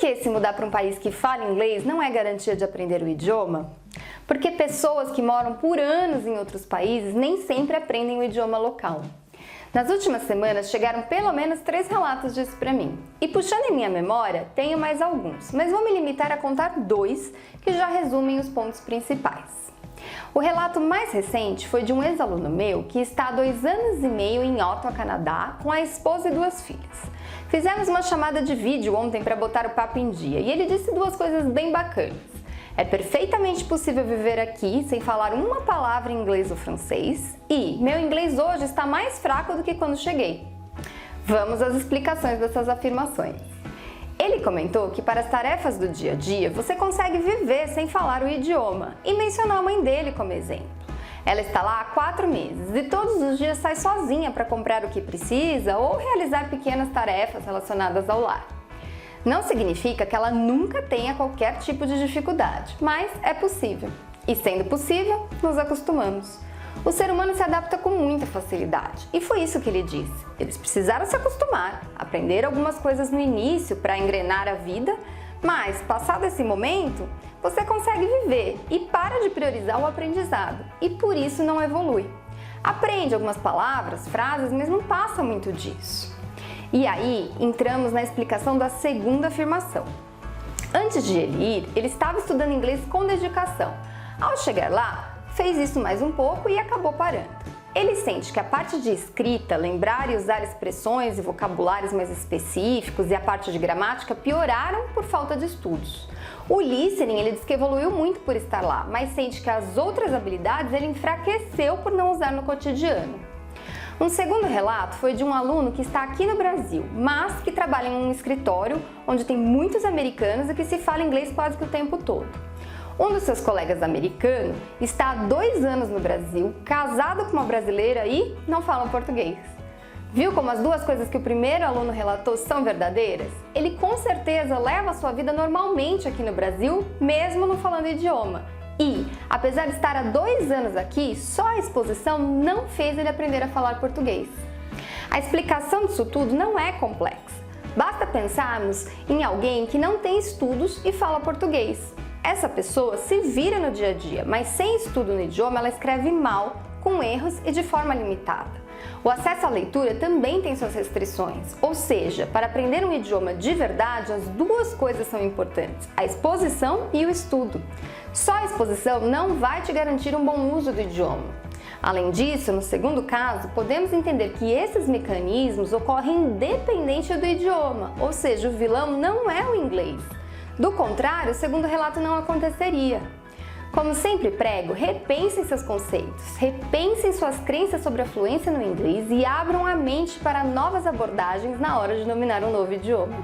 que se mudar para um país que fala inglês não é garantia de aprender o idioma? Porque pessoas que moram por anos em outros países nem sempre aprendem o idioma local. Nas últimas semanas chegaram pelo menos 3 relatos disso para mim. E puxando em minha memória, tenho mais alguns, mas vou me limitar a contar 2 que já resumem os pontos principais. O relato mais recente foi de um ex-aluno meu que está há 2 anos e meio em Ottawa, Canadá, com a esposa e 2 filhas. Fizemos uma chamada de vídeo ontem para botar o papo em dia e ele disse 2 coisas bem bacanas. É perfeitamente possível viver aqui sem falar uma palavra em inglês ou francês e meu inglês hoje está mais fraco do que quando cheguei. Vamos às explicações dessas afirmações. Ele comentou que para as tarefas do dia a dia você consegue viver sem falar o idioma e mencionou a mãe dele como exemplo. Ela está lá há 4 meses e todos os dias sai sozinha para comprar o que precisa ou realizar pequenas tarefas relacionadas ao lar. Não significa que ela nunca tenha qualquer tipo de dificuldade, mas é possível. E sendo possível, nos acostumamos. O ser humano se adapta com muita facilidade, e foi isso que ele disse. Eles precisaram se acostumar, aprender algumas coisas no início para engrenar a vida, mas passado esse momento, você consegue viver e para de priorizar o aprendizado, e por isso não evolui. Aprende algumas palavras, frases, mas não passa muito disso. E aí, entramos na explicação da segunda afirmação. Antes de ele ir, ele estava estudando inglês com dedicação. Ao chegar lá, fez isso mais um pouco e acabou parando. Ele sente que a parte de escrita, lembrar e usar expressões e vocabulários mais específicos e a parte de gramática pioraram por falta de estudos. O listening, ele diz que evoluiu muito por estar lá, mas sente que as outras habilidades ele enfraqueceu por não usar no cotidiano. Um segundo relato foi de um aluno que está aqui no Brasil, mas que trabalha em um escritório onde tem muitos americanos e que se fala inglês quase que o tempo todo. Um dos seus colegas americanos está há 2 anos no Brasil, casado com uma brasileira e não fala português. Viu como as 2 coisas que o primeiro aluno relatou são verdadeiras? Ele com certeza leva a sua vida normalmente aqui no Brasil, mesmo não falando idioma. E, apesar de estar há 2 anos aqui, só a exposição não fez ele aprender a falar português. A explicação disso tudo não é complexa. Basta pensarmos em alguém que não tem estudos e fala português. Essa pessoa se vira no dia a dia, mas sem estudo no idioma ela escreve mal, com erros e de forma limitada. O acesso à leitura também tem suas restrições, ou seja, para aprender um idioma de verdade, as 2 coisas são importantes, a exposição e o estudo. Só a exposição não vai te garantir um bom uso do idioma. Além disso, no segundo caso, podemos entender que esses mecanismos ocorrem independente do idioma, ou seja, o vilão não é o inglês. Do contrário, o segundo relato não aconteceria. Como sempre prego, repensem seus conceitos, repensem suas crenças sobre a fluência no inglês e abram a mente para novas abordagens na hora de dominar um novo idioma.